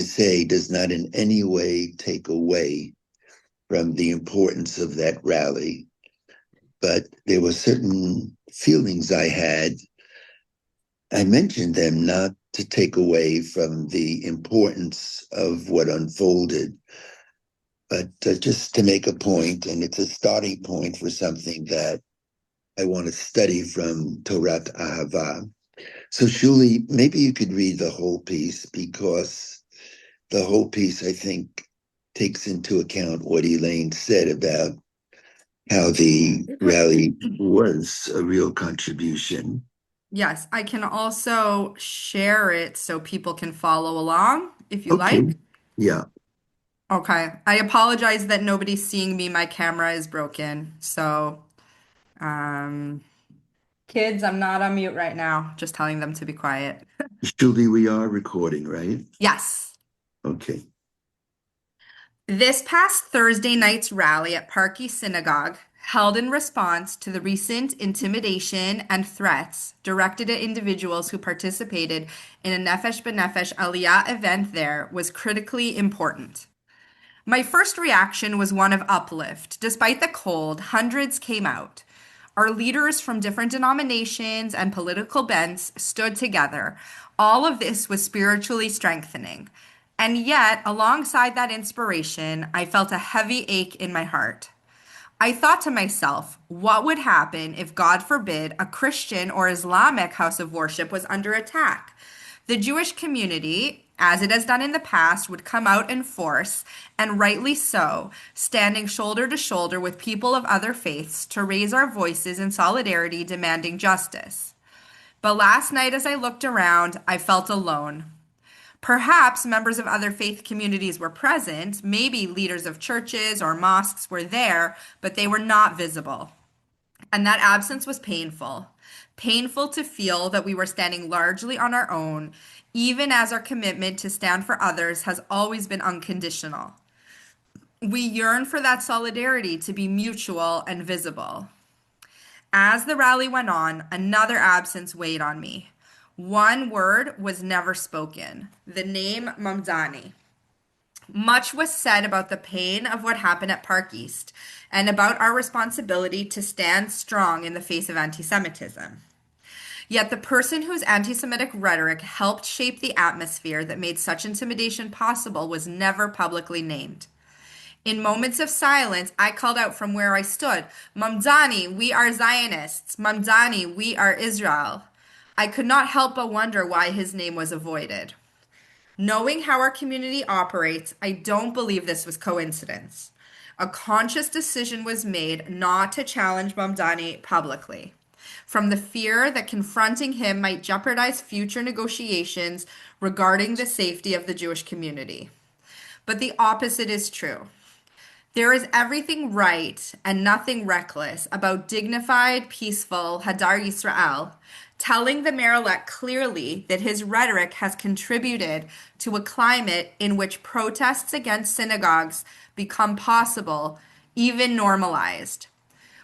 say does not in any way take away from the importance of that rally, but there were certain feelings I had. I mentioned them not to take away from the importance of what unfolded, but just to make a point, and it's a starting point for something that I want to study from Torah Ahava. So, Shuli, maybe you could read the whole piece because the whole piece, I think, takes into account what Elaine said about how the rally was a real contribution. Yes, I can also share it so people can follow along if you Okay. like. Yeah. Okay. I apologize that nobody's seeing me. My camera is broken. So, um, kids, I'm not on mute right now, just telling them to be quiet. Shuli, we are recording, right? Yes. Okay. This past Thursday night's rally at Park East Synagogue, held in response to the recent intimidation and threats directed at individuals who participated in a Nefesh B'Nefesh Aliyah event there, was critically important. My first reaction was one of uplift. Despite the cold, hundreds came out. Our leaders from different denominations and political bents stood together. All of this was spiritually strengthening. And yet, alongside that inspiration, I felt a heavy ache in my heart. I thought to myself, what would happen if, God forbid, a Christian or Islamic house of worship was under attack? The Jewish community, as it has done in the past, would come out in force, and rightly so, standing shoulder to shoulder with people of other faiths to raise our voices in solidarity demanding justice. But last night, as I looked around, I felt alone. Perhaps members of other faith communities were present, maybe leaders of churches or mosques were there, but they were not visible. And that absence was painful. Painful to feel that we were standing largely on our own, even as our commitment to stand for others has always been unconditional. We yearn for that solidarity to be mutual and visible. As the rally went on, another absence weighed on me. One word was never spoken, the name Mamdani. Much was said about the pain of what happened at Park East and about our responsibility to stand strong in the face of anti Semitism. Yet the person whose anti Semitic rhetoric helped shape the atmosphere that made such intimidation possible was never publicly named. In moments of silence, I called out from where I stood, Mamdani, we are Zionists. Mamdani, we are Israel. I could not help but wonder why his name was avoided. Knowing how our community operates, I don't believe this was coincidence. A conscious decision was made not to challenge Mamdani publicly, from the fear that confronting him might jeopardize future negotiations regarding the safety of the Jewish community. But the opposite is true. There is everything right and nothing reckless about dignified, peaceful Hadar Yisrael telling the mayor-elect clearly that his rhetoric has contributed to a climate in which protests against synagogues become possible, even normalized.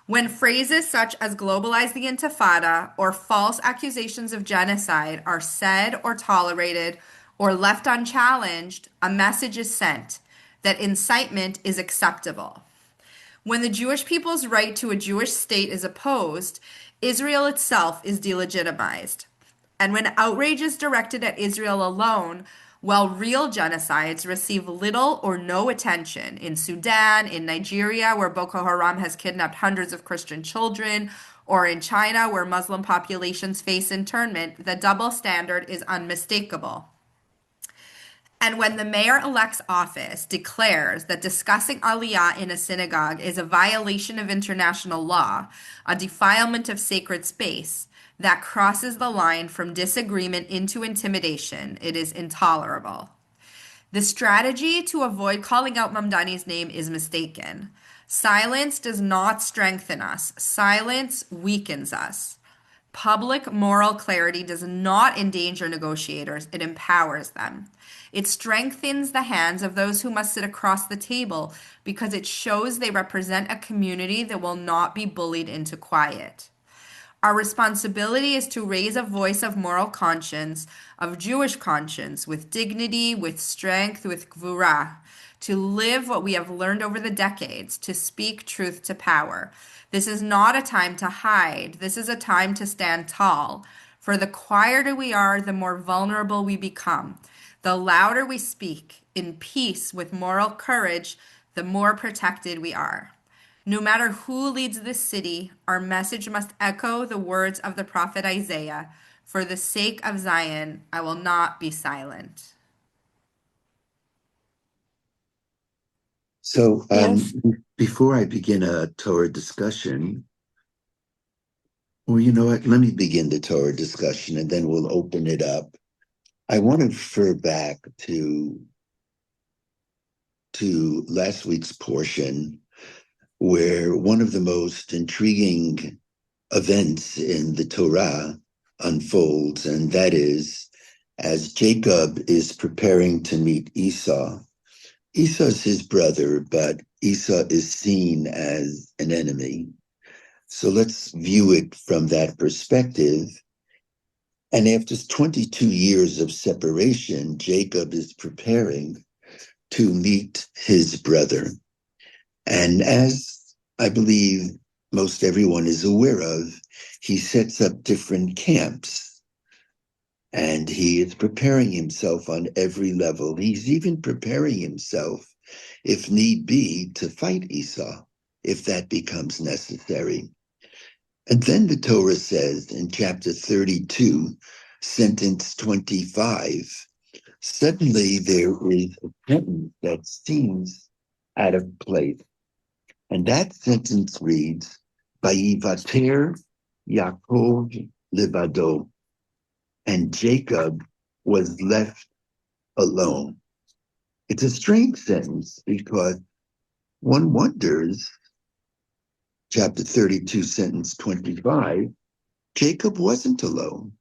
When phrases such as globalize the intifada or false accusations of genocide are said or tolerated or left unchallenged, a message is sent that incitement is acceptable. When the Jewish people's right to a Jewish state is opposed, Israel itself is delegitimized. And when outrage is directed at Israel alone, while real genocides receive little or no attention in Sudan, in Nigeria, where Boko Haram has kidnapped hundreds of Christian children, or in China, where Muslim populations face internment, the double standard is unmistakable. And when the mayor-elect's office declares that discussing Aliyah in a synagogue is a violation of international law, a defilement of sacred space, that crosses the line from disagreement into intimidation, it is intolerable. The strategy to avoid calling out Mamdani's name is mistaken. Silence does not strengthen us. Silence weakens us. Public moral clarity does not endanger negotiators, it empowers them. It strengthens the hands of those who must sit across the table because it shows they represent a community that will not be bullied into quiet. Our responsibility is to raise a voice of moral conscience, of Jewish conscience, with dignity, with strength, with gvura, to live what we have learned over the decades, to speak truth to power. This is not a time to hide. This is a time to stand tall. For the quieter we are, the more vulnerable we become. The louder we speak, in peace with moral courage, the more protected we are. No matter who leads this city, our message must echo the words of the prophet Isaiah. For the sake of Zion, I will not be silent. So, Yes. before I begin a Torah discussion, or you know what, let me begin the Torah discussion and then we'll open it up. I want to refer back to last week's portion where one of the most intriguing events in the Torah unfolds, and that is as Jacob is preparing to meet Esau. Esau's his brother, but Esau is seen as an enemy. So let's view it from that perspective. And after 22 years of separation, Jacob is preparing to meet his brother. And as I believe most everyone is aware of, he sets up different camps and he is preparing himself on every level. He's even preparing himself, if need be, to fight Esau, if that becomes necessary. And then the Torah says in chapter 32, sentence 25, suddenly there is a sentence that seems out of place. And that sentence reads, Vayivater Yaakov Levado, and Jacob was left alone. It's a strange sentence because one wonders, chapter 32, sentence 25, Jacob wasn't alone.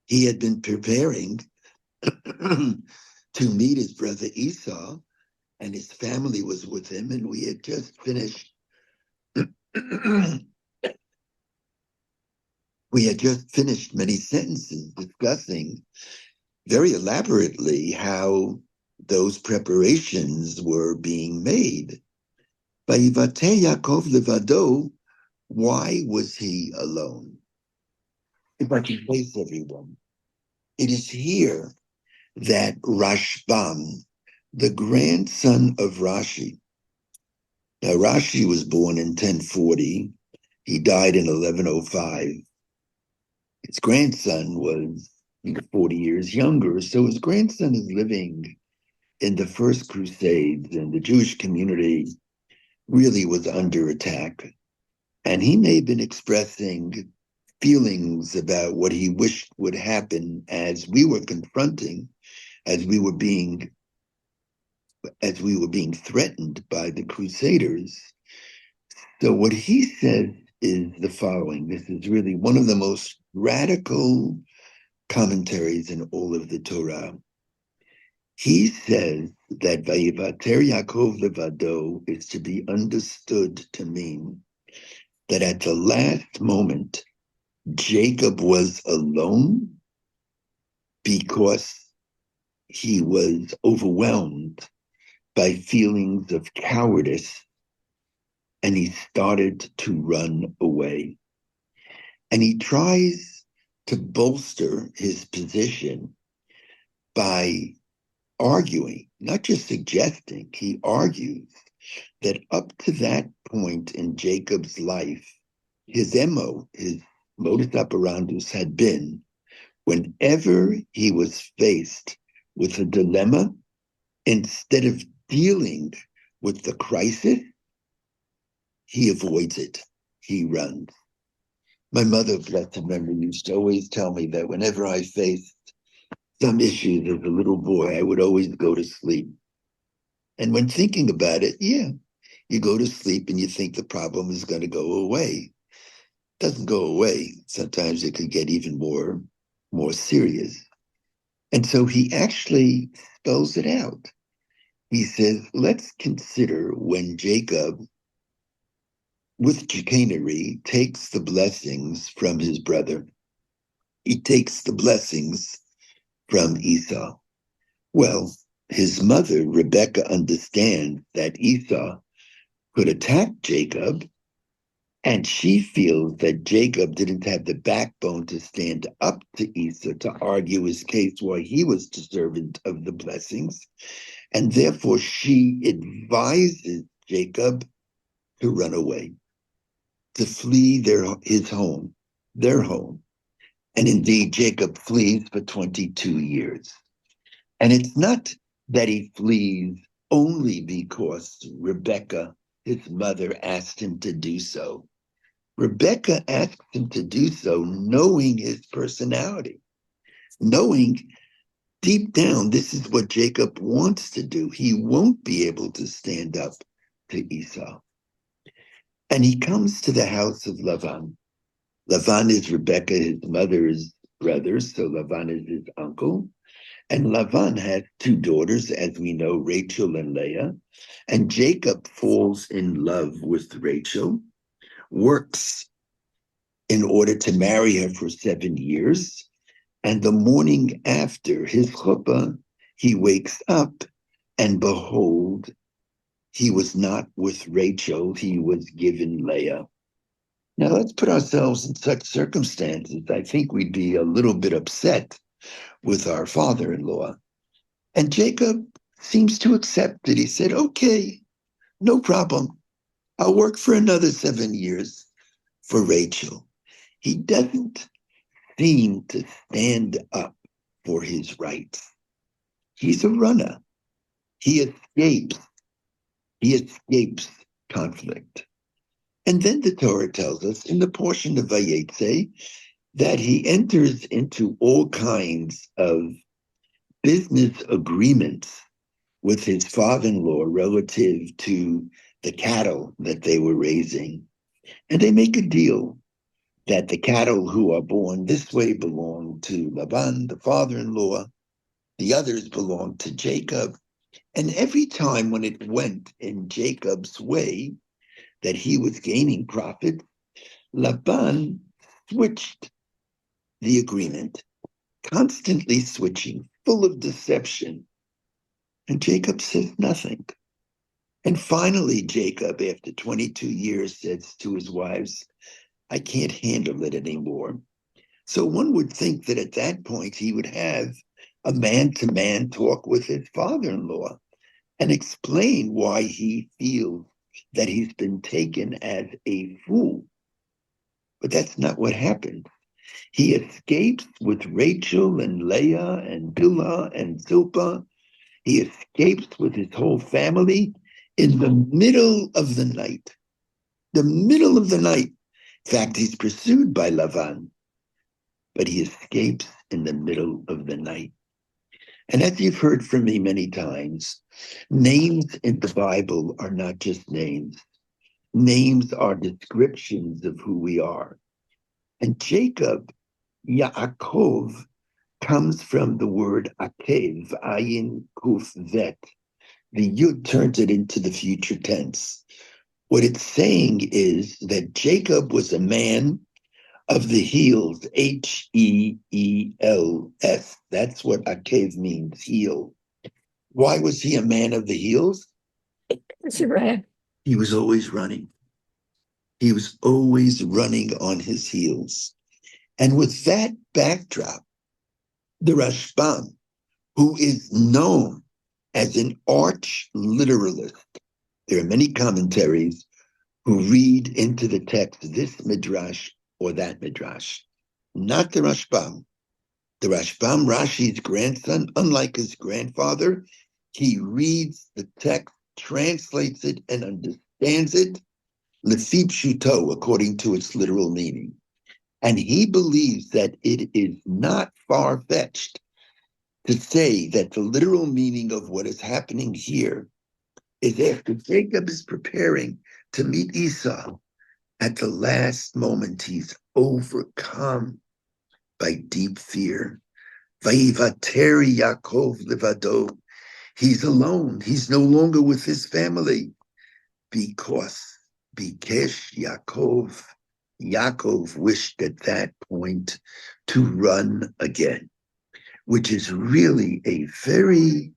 He had been preparing to meet his brother Esau, and his family was with him, and we had just finished many sentences discussing very elaborately how those preparations were being made. Vayivate Yaakov levado, why was he alone? If I can place everyone, it is here that Rashbam, the grandson of Rashi, now Rashi was born in 1040, he died in 1105. His grandson was 40 years younger, so his grandson is living in the first Crusades, and the Jewish community really was under attack. And he may have been expressing feelings about what he wished would happen as we were confronting, as we were being threatened by the Crusaders. So what he says is the following. This is really one of the most radical commentaries in all of the Torah. He says that Vayivater Yaakov Levado is to be understood to mean that at the last moment, Jacob was alone because he was overwhelmed by feelings of cowardice and he started to run away. And he tries to bolster his position by arguing, not just suggesting, he argues that up to that point in Jacob's life, his MO, his modus operandus had been whenever he was faced with a dilemma, instead of dealing with the crisis, he avoids it. He runs. My mother, blessed memory, used to always tell me that whenever I faced some issues as a little boy, I would always go to sleep. And when thinking about it, yeah, you go to sleep and you think the problem is going to go away. It doesn't go away. Sometimes it could get even more serious. And so he actually spells it out. He says, let's consider when Jacob with chicanery, takes the blessings from his brother. He takes the blessings from Esau. Well, his mother, Rebecca, understands that Esau could attack Jacob, and she feels that Jacob didn't have the backbone to stand up to Esau to argue his case why he was deserving of the blessings. And therefore, she advises Jacob to run away, to flee his home, their home. And indeed, Jacob flees for 22 years. And it's not that he flees only because Rebecca, his mother, asked him to do so. Rebecca asked him to do so knowing his personality, knowing deep down this is what Jacob wants to do. He won't be able to stand up to Esau. And he comes to the house of Lavan. Lavan is Rebecca, his mother's brother, so Lavan is his uncle. And Lavan has two daughters, as we know, Rachel and Leah. And Jacob falls in love with Rachel, works in order to marry her for 7 years. And the morning after his chuppah, he wakes up, and behold, he was not with Rachel, he was given Leah. Now let's put ourselves in such circumstances. I think we'd be a little bit upset with our father-in-law. And Jacob seems to accept it. He said, okay, no problem. I'll work for another 7 years for Rachel. He doesn't seem to stand up for his rights. He's a runner. He escapes. He escapes conflict. And then the Torah tells us in the portion of Vayetze that he enters into all kinds of business agreements with his father-in-law relative to the cattle that they were raising. And they make a deal that the cattle who are born this way belong to Laban, the father-in-law. The others belong to Jacob. And every time when it went in Jacob's way, that he was gaining profit, Laban switched the agreement, constantly switching, full of deception. And Jacob says nothing. And finally, Jacob, after 22 years, says to his wives, I can't handle it anymore. So one would think that at that point he would have a man-to-man talk with his father-in-law and explain why he feels that he's been taken as a fool. But that's not what happened. He escapes with Rachel and Leah and Bilhah and Zilpah. He escapes with his whole family in the middle of the night. The middle of the night. In fact, he's pursued by Lavan, but he escapes in the middle of the night. And as you've heard from me many times, names in the Bible are not just names. Names are descriptions of who we are. And Jacob, Yaakov, comes from the word akev, ayin kuf vet. The yud turns it into the future tense. What it's saying is that Jacob was a man of the heels, Heels. That's what akev means, heel. Why was he a man of the heels? He ran. He was always running. He was always running on his heels. And with that backdrop, the Rashbam, who is known as an arch literalist, there are many commentaries who read into the text this midrash or that midrash, not the Rashbam. The Rashbam, Rashi's grandson, unlike his grandfather, he reads the text, translates it, and understands it, lefi pshuto, according to its literal meaning. And he believes that it is not far-fetched to say that the literal meaning of what is happening here is after Jacob is preparing to meet Esau, at the last moment he's overcome by deep fear. Vayivater Yaakov levado. He's alone. He's no longer with his family because Bikesh Yaakov. Yaakov wished at that point to run again, which is really a very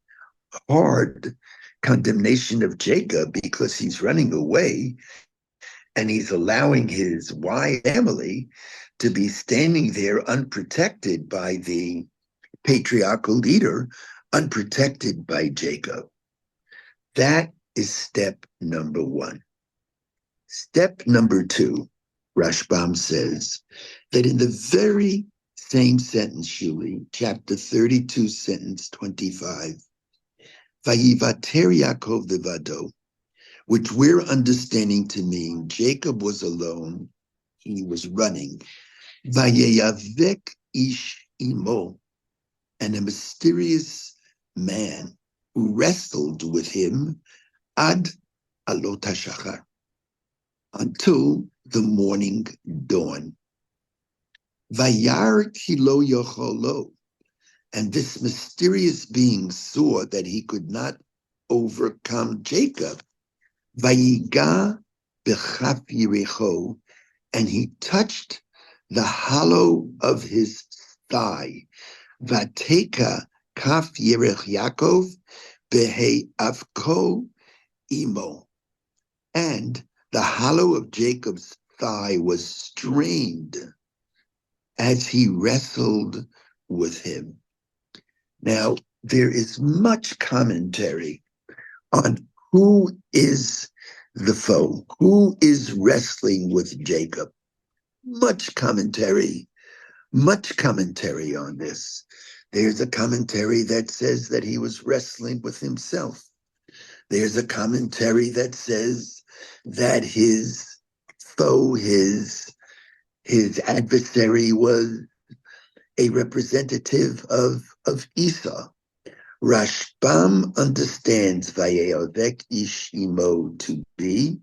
hard condemnation of Jacob because he's running away and he's allowing his wife family to be standing there unprotected by the patriarchal leader, unprotected by Jacob. That is step number one. Step number two, Rashbam says that in the very same sentence, Shuli, chapter 32, sentence 25, Vayivater Yaakov levado, which we're understanding to mean Jacob was alone, he was running. Vayeyavek ish imo, and a mysterious man who wrestled with him ad alot hashachar, until the morning dawn. Vayar kilo yocholo, and this mysterious being saw that he could not overcome Jacob. Vayiga bechaf yirecho, and he touched the hollow of his thigh. Vateka kaf yerech Yaakov behe avko imo, and the hollow of Jacob's thigh was strained as he wrestled with him. Now, there is much commentary on who is the foe, who is wrestling with Jacob. Much commentary on this. There's a commentary that says that he was wrestling with himself. There's a commentary that says that his foe, his adversary, was a representative of Esau. Rashbam understands Vayeyavek ish imo to be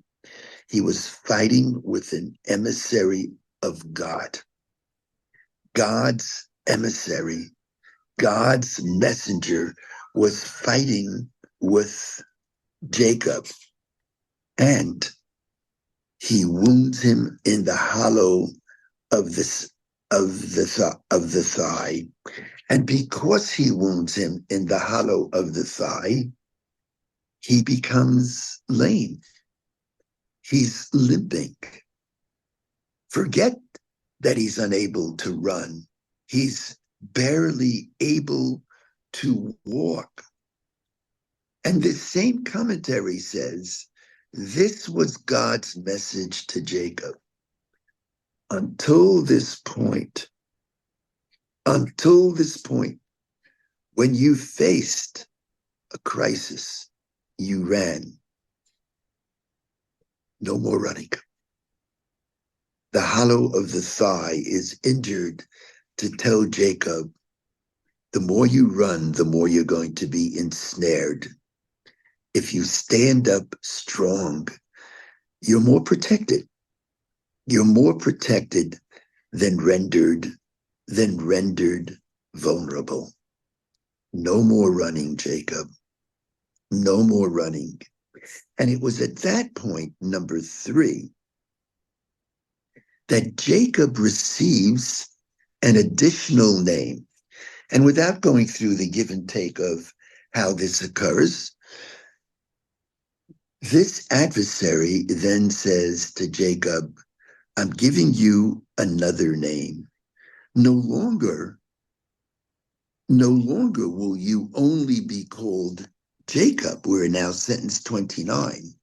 he was fighting with an emissary of God. God's emissary, God's messenger was fighting with Jacob, and he wounds him in the hollow of the thigh. And because he wounds him in the hollow of the thigh, he becomes lame. He's limping. Forget that he's unable to run. He's barely able to walk. And this same commentary says this was God's message to Jacob. Until this point, when you faced a crisis, you ran. No more running. The hollow of the thigh is injured to tell Jacob, the more you run, the more you're going to be ensnared. If you stand up strong, you're more protected. You're more protected than rendered vulnerable. No more running, Jacob. No more running. And it was at that point, number 3, that Jacob receives an additional name. And without going through the give and take of how this occurs, this adversary then says to Jacob, I'm giving you another name. No longer will you only be called Jacob. We're now sentence 29.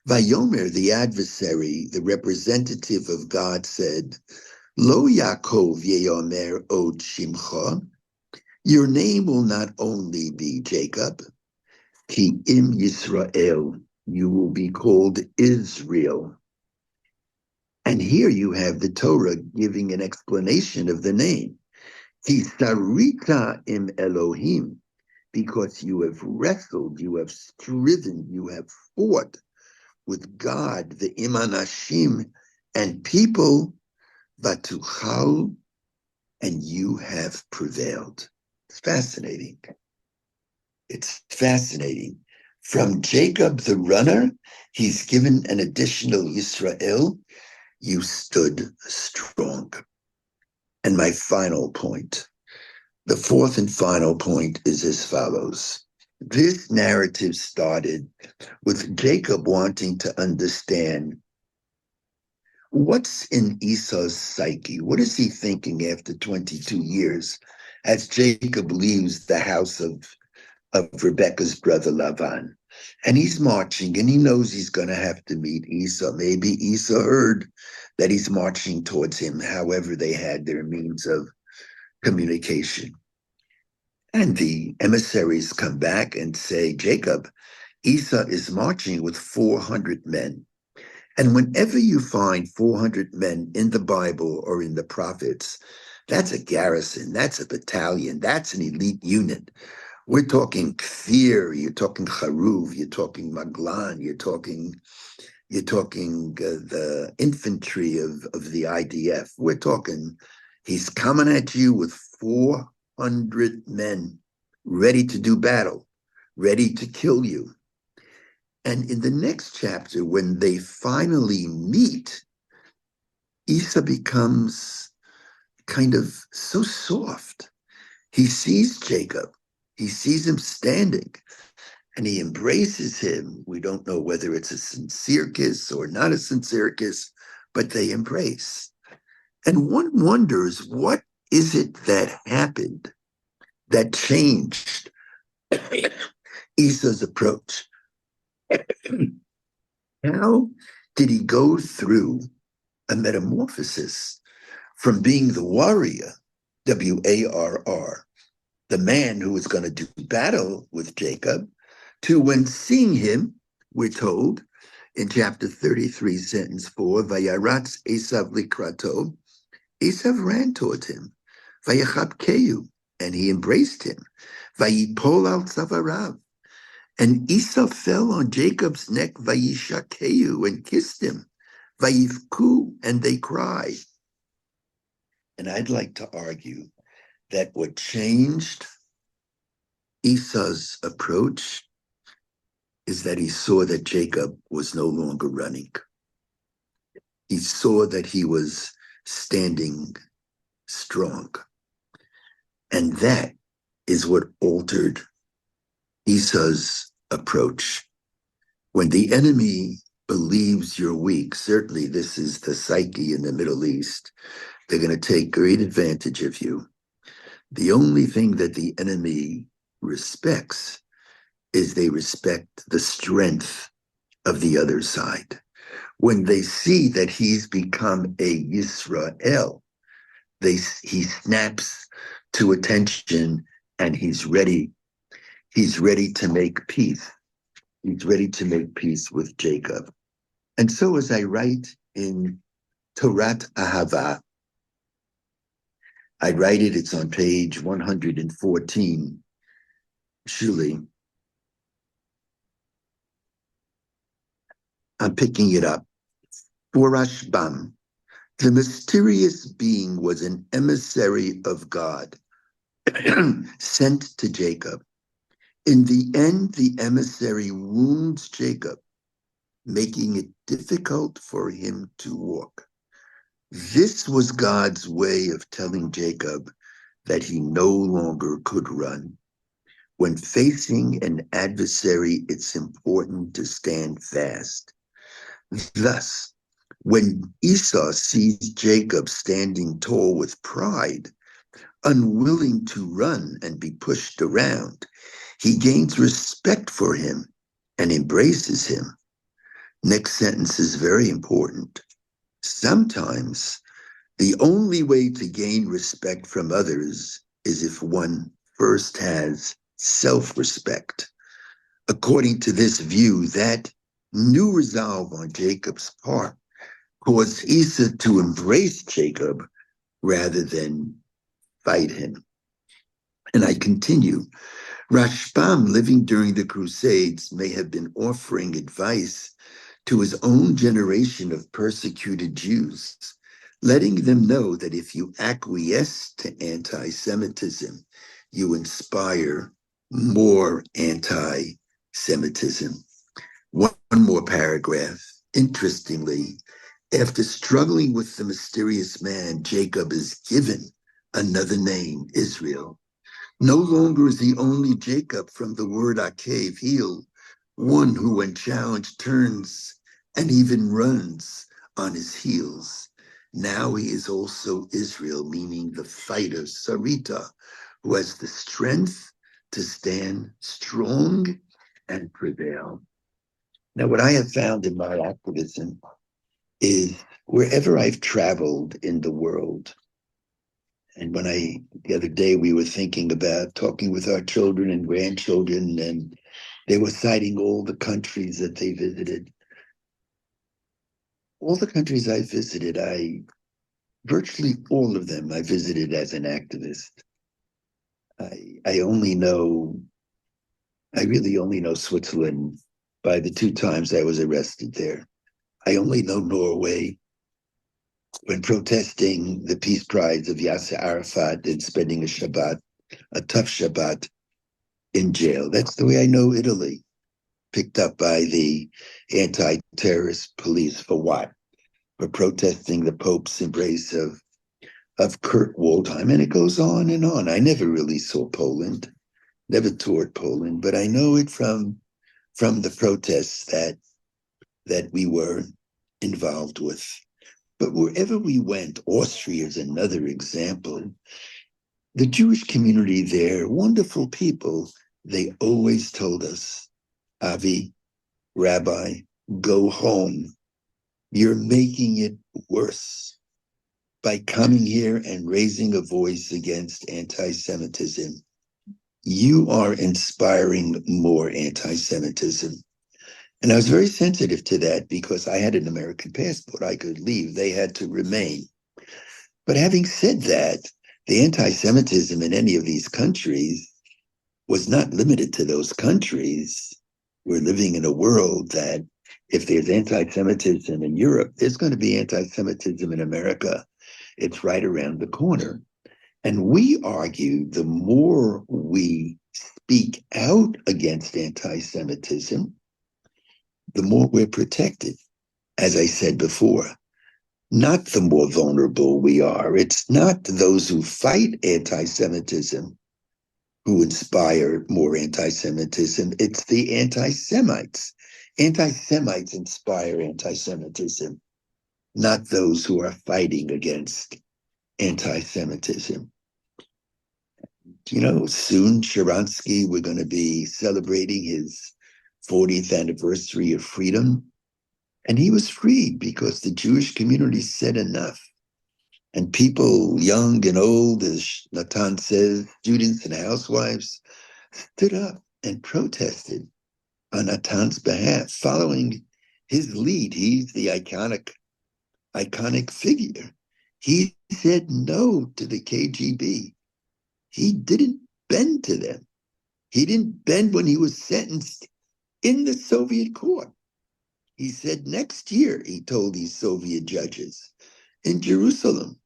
Vayomer, the adversary, the representative of God, said, Lo Yaakov yeyomer od shimcha. Your name will not only be Jacob, ki im Yisrael, you will be called Israel. And here you have the Torah giving an explanation of the name. Ki sarita im Elohim, because you have wrestled, you have striven, you have fought with God, the imanashim, and people, vatuchal, and you have prevailed. It's fascinating. It's fascinating. From Jacob the runner, he's given an additional Yisrael. You stood strong. And my final point, the fourth and final point, is as follows. This narrative started with Jacob wanting to understand what's in Esau's psyche. What is he thinking after 22 years as Jacob leaves the house of Rebekah's brother Lavan? And he's marching, and he knows he's going to have to meet Esau. Maybe Esau heard that he's marching towards him, however, they had their means of communication. And the emissaries come back and say, Jacob, Esau is marching with 400 men. And whenever you find 400 men in the Bible or in the prophets, that's a garrison, that's a battalion, that's an elite unit. We're talking Kfir, you're talking Charuv, you're talking Maglan, you're talking the infantry of the IDF. We're talking, he's coming at you with 400 men ready to do battle, ready to kill you. And in the next chapter, when they finally meet, Esau becomes kind of so soft. He sees Jacob, he sees him standing, and he embraces him. We don't know whether it's a sincere kiss or not a sincere kiss, but they embrace. And one wonders, what is it that happened that changed Esau's approach? How did he go through a metamorphosis from being the warrior, WARR, the man who was going to do battle with Jacob, to when seeing him, we're told in chapter 33, sentence 4, Vayaratz Esav likrato, Esav ran towards him, Vayachapkeyu, and he embraced him, Vayipol al tzavarav, and Esau fell on Jacob's neck, Vayishakeu, and kissed him, Vayivku, and they cried. And I'd like to argue that what changed Esau's approach is that he saw that Jacob was no longer running. He saw that he was standing strong. And that is what altered Esau's approach. When the enemy believes you're weak, certainly this is the psyche in the Middle East, they're going to take great advantage of you. The only thing that the enemy respects is they respect the strength of the other side. When they see that he's become a Yisrael, he snaps to attention and he's ready. He's ready to make peace. He's ready to make peace with Jacob. And so as I write in Torat Ahava, I write it, it's on page 114, Shuli. I'm picking it up. For Rashbam, the mysterious being was an emissary of God sent to Jacob. In the end, the emissary wounds Jacob, making it difficult for him to walk. This was God's way of telling Jacob that he no longer could run. When facing an adversary, it's important to stand fast. Thus, when Esau sees Jacob standing tall with pride, unwilling to run and be pushed around, he gains respect for him and embraces him. Next sentence is very important. Sometimes the only way to gain respect from others is if one first has self-respect. According to this view, that new resolve on Jacob's part caused Esau to embrace Jacob rather than fight him. And I continue. Rashbam, living during the Crusades, may have been offering advice to his own generation of persecuted Jews, letting them know that if you acquiesce to anti-Semitism, you inspire more anti-Semitism. Semitism. One more paragraph. Interestingly, after struggling with the mysterious man, Jacob is given another name, Israel. No longer is he only Jacob from the word Akev, heel, one who, when challenged, turns and even runs on his heels. Now he is also Israel, meaning the fighter, Sarita, who has the strength to stand strong and prevail. Now, what I have found in my activism is wherever I've traveled in the world, and the other day, we were thinking about talking with our children and grandchildren, and they were citing all the countries that they visited. All the countries I visited, virtually all of them, I visited as an activist. I only know, I really only know Switzerland by the two times I was arrested there. I only know Norway when protesting the peace prides of Yasser Arafat and spending a tough Shabbat in jail. That's the way I know Italy, picked up by the anti-terrorist police for what? For protesting the Pope's embrace of Kurt Waldheim, and it goes on and on. I never really saw Poland, never toured Poland, but I know it from the protests that we were involved with. But wherever we went, Austria is another example. The Jewish community there, wonderful people, they always told us, Avi, Rabbi, go home. You're making it worse by coming here and raising a voice against anti-Semitism. You are inspiring more anti-Semitism. And I was very sensitive to that because I had an American passport. I could leave. They had to remain. But having said that, the anti-Semitism in any of these countries was not limited to those countries. We're living in a world that if there's anti-Semitism in Europe, there's going to be anti-Semitism in America. It's right around the corner. And we argue the more we speak out against anti-Semitism, the more we're protected. As I said before, not the more vulnerable we are. It's not those who fight anti-Semitism who inspire more anti-Semitism. It's the anti-Semites. Anti-Semites inspire anti-Semitism, not those who are fighting against anti-Semitism. You know, soon Sharansky, we're going to be celebrating his 40th anniversary of freedom. And he was freed because the Jewish community said enough. And people, young and old, as Natan says, students and housewives, stood up and protested on Natan's behalf, following his lead. He's the iconic figure. He said no to the KGB. He didn't bend to them. He didn't bend when he was sentenced in the Soviet court. He said next year, he told these Soviet judges in Jerusalem.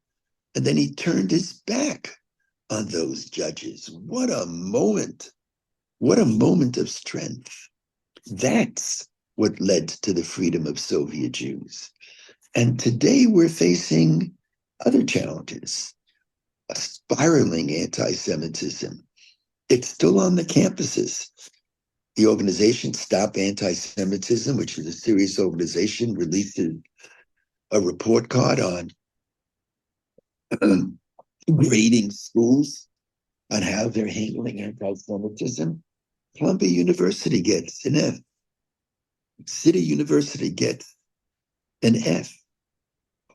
And then he turned his back on those judges. What a moment. What a moment of strength. That's what led to the freedom of Soviet Jews. And today we're facing other challenges. A spiraling anti-Semitism. It's still on the campuses. The organization Stop Anti-Semitism, which is a serious organization, released a report card on grading schools on how they're handling anti-Semitism. Columbia University gets an F. City University gets an F.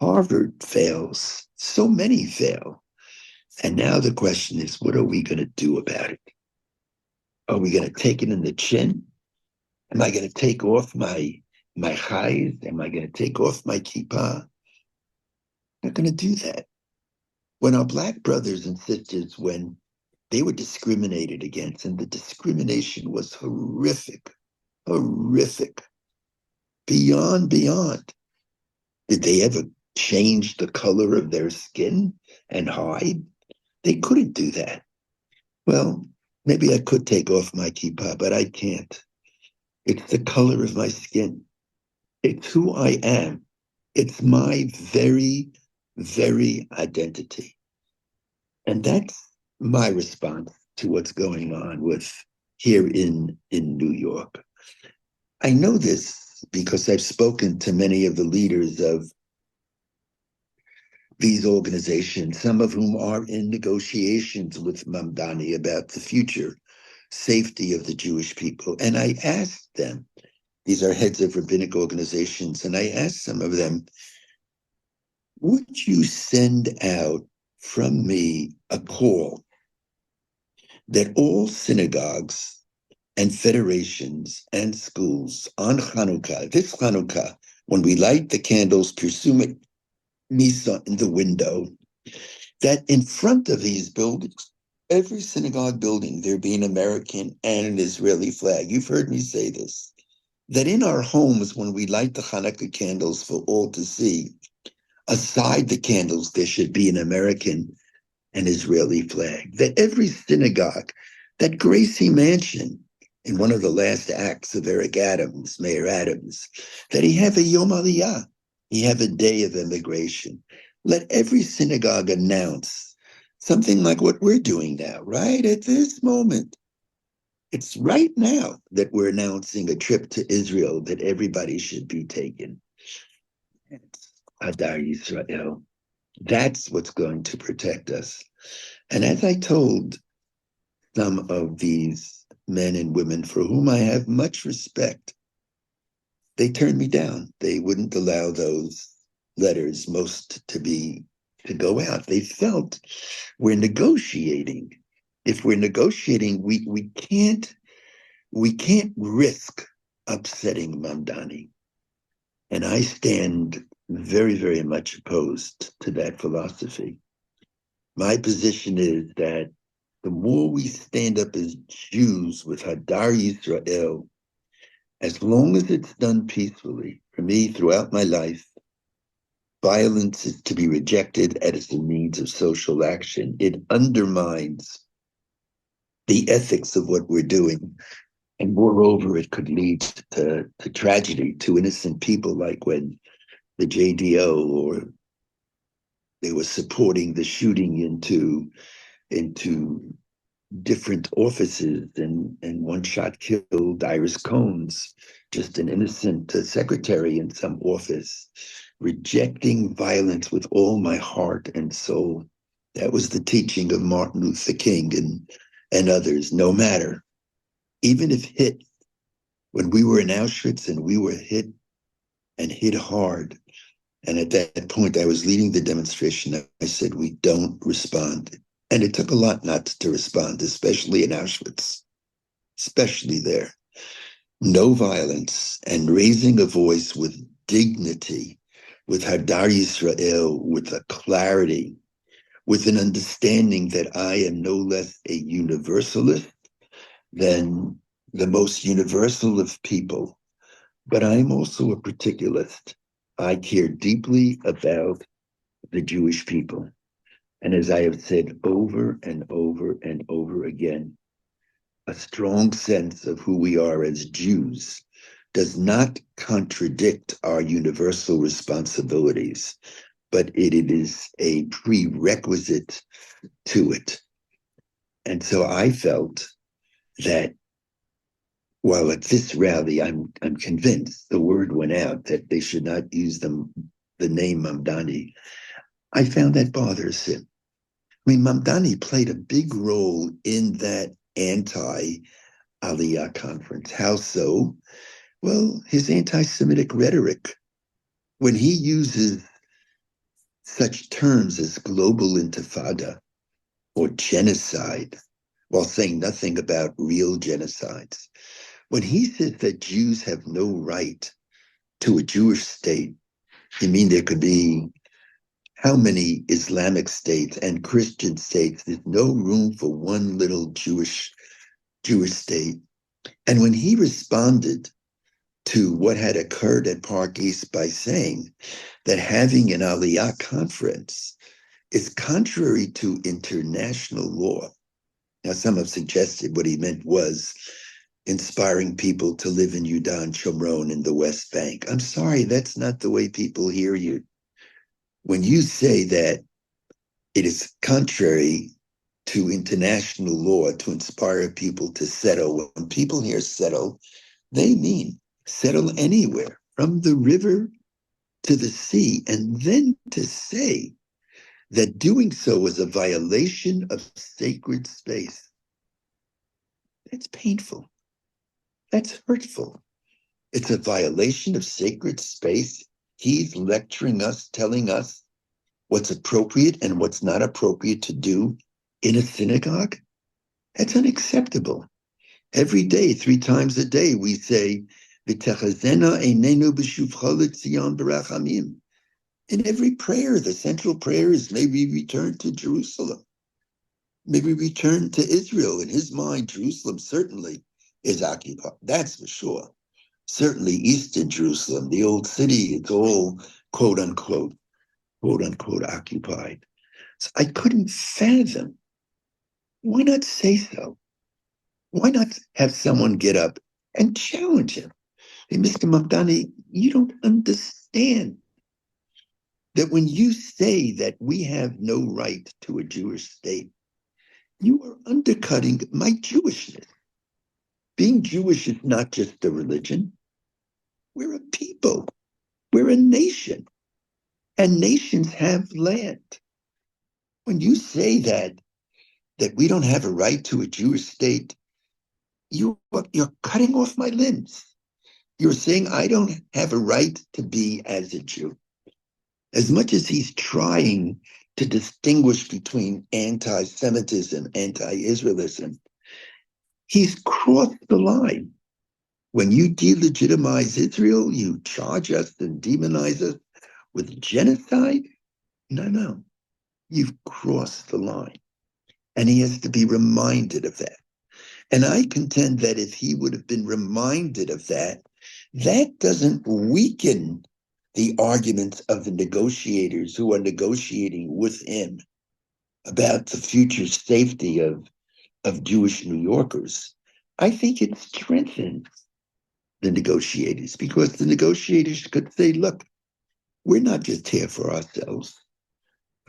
Harvard fails. So many fail. And now the question is, what are we going to do about it? Are we going to take it in the chin? Am I going to take off my chayes? Am I going to take off my kippah? I'm not going to do that. When our Black brothers and sisters, when they were discriminated against, and the discrimination was horrific, horrific, beyond. Did they ever change the color of their skin and hide? They couldn't do that. Well, maybe I could take off my kippah, but I can't. It's the color of my skin. It's who I am. It's my very, very identity. And that's my response to what's going on with here in New York. I know this because I've spoken to many of the leaders of these organizations, some of whom are in negotiations with Mamdani about the future safety of the Jewish people. And I asked them, these are heads of rabbinic organizations, and I asked some of them, would you send out from me a call that all synagogues and federations and schools on Hanukkah, this Hanukkah, when we light the candles, pursue Misa in the window, that in front of these buildings, every synagogue building, there be an American and an Israeli flag. You've heard me say this. That in our homes, when we light the Hanukkah candles for all to see, aside the candles, there should be an American and Israeli flag. That every synagogue, that Gracie Mansion, in one of the last acts of Eric Adams, Mayor Adams, that he have a Yom Aliyah, he have a day of immigration. Let every synagogue announce something like what we're doing now, right at this moment. It's right now that we're announcing a trip to Israel that everybody should be taking. It's Hadar Yisrael. That's what's going to protect us. And as I told some of these men and women for whom I have much respect, they turned me down. They wouldn't allow those letters most to go out. They felt we're negotiating. If we're negotiating, we can't risk upsetting Mamdani. And I stand very, very much opposed to that philosophy. My position is that the more we stand up as Jews with Hadar Yisrael, as long as it's done peacefully, for me throughout my life, violence is to be rejected as a means of social action. It undermines the ethics of what we're doing. And moreover, it could lead to tragedy, to innocent people, like when the JDO or they were supporting the shooting into different offices, and one shot killed Iris Combs, just an innocent secretary in some office, rejecting violence with all my heart and soul. That was the teaching of Martin Luther King and others. No matter, even if hit, when we were in Auschwitz and we were hit and hit hard, and at that point, I was leading the demonstration. I said, we don't respond. And it took a lot not to respond, especially in Auschwitz, especially there. No violence and raising a voice with dignity, with Hadar Yisrael, with a clarity, with an understanding that I am no less a universalist than the most universal of people, but I'm also a particularist. I care deeply about the Jewish people. And as I have said over and over and over again, a strong sense of who we are as Jews does not contradict our universal responsibilities, but it is a prerequisite to it. And so I felt that while at this rally, I'm convinced the word went out that they should not use the name Mamdani. I found that bothersome. I mean, Mamdani played a big role in that anti-Aliyah conference. How so? Well, his anti-Semitic rhetoric, when he uses such terms as global intifada or genocide, while saying nothing about real genocides, when he says that Jews have no right to a Jewish state, you mean there could be how many Islamic states and Christian states? There's no room for one little Jewish state. And when he responded to what had occurred at Park East by saying that having an Aliyah conference is contrary to international law. Now, some have suggested what he meant was inspiring people to live in Yudan and Shomron in the West Bank. I'm sorry, that's not the way people hear you. When you say that it is contrary to international law to inspire people to settle, when people hear settle, they mean settle anywhere, from the river to the sea, and then to say that doing so is a violation of sacred space. That's painful. That's hurtful. It's a violation of sacred space. He's lecturing us, telling us what's appropriate and what's not appropriate to do in a synagogue. That's unacceptable. Every day, 3 times a day, we say, "V'techazena einenu b'shuvcha l'tzion b'rachamim." In every prayer, the central prayer is, may we return to Jerusalem. May we return to Israel. In his mind, Jerusalem certainly is occupied. That's for sure. Certainly Eastern Jerusalem, the old city, it's all quote unquote occupied. So I couldn't fathom. Why not say so? Why not have someone get up and challenge him? Hey, Mr. Mamdani, you don't understand that when you say that we have no right to a Jewish state, you are undercutting my Jewishness. Being Jewish is not just a religion. We're a people. We're a nation. And nations have land. When you say that we don't have a right to a Jewish state, you're cutting off my limbs. You're saying I don't have a right to be as a Jew. As much as he's trying to distinguish between anti-Semitism, anti-Israelism, he's crossed the line. When you delegitimize Israel, you charge us and demonize us with genocide. No, you've crossed the line. And he has to be reminded of that. And I contend that if he would have been reminded of that, that doesn't weaken the arguments of the negotiators who are negotiating with him about the future safety of Jewish New Yorkers. I think it strengthens the negotiators, because the negotiators could say, look, we're not just here for ourselves.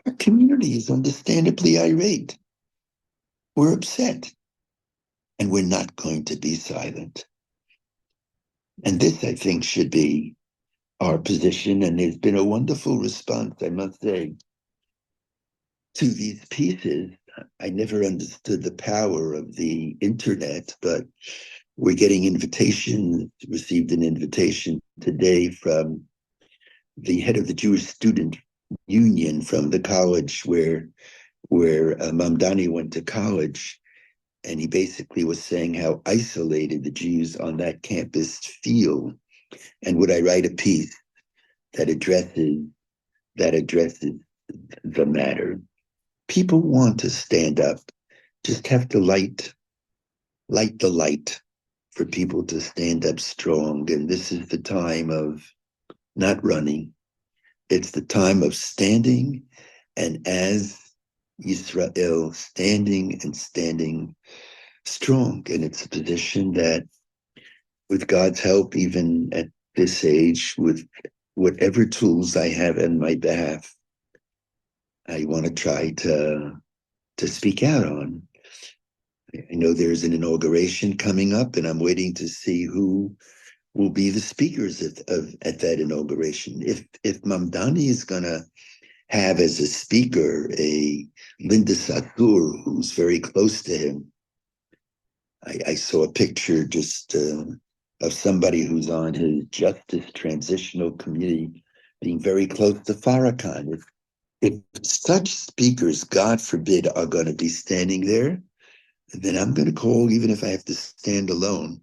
Our community is understandably irate. We're upset, and we're not going to be silent. And this, I think, should be our position. And there's been a wonderful response, I must say, to these pieces. I never understood the power of the internet, but we're getting invitations, received an invitation today from the head of the Jewish Student Union from the college where Mamdani went to college. And he basically was saying how isolated the Jews on that campus feel. And would I write a piece that addresses the matter? People want to stand up, just have to light the light for people to stand up strong. And this is the time of not running. It's the time of standing, and as Israel, standing strong. And it's a position that, with God's help, even at this age, with whatever tools I have in my behalf, I want to try to speak out on. I know there's an inauguration coming up, and I'm waiting to see who will be the speakers at that inauguration. If Mamdani is going to have as a speaker a Linda Satur, who's very close to him, I saw a picture just of somebody who's on his Justice Transitional Committee being very close to Farrakhan. If such speakers, God forbid, are going to be standing there, then I'm going to call, even if I have to stand alone,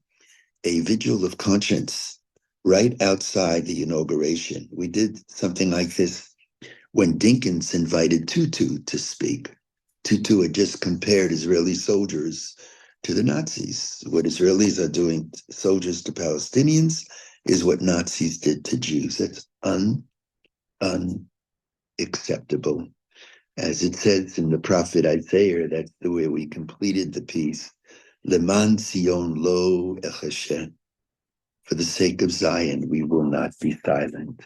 a vigil of conscience right outside the inauguration. We did something like this when Dinkins invited Tutu to speak. Tutu had just compared Israeli soldiers to the Nazis. What Israelis are doing, soldiers to Palestinians, is what Nazis did to Jews. That's unacceptable. As it says in the prophet Isaiah, that's the way we completed the piece. Leman Zion lo echashem. For the sake of Zion, we will not be silent.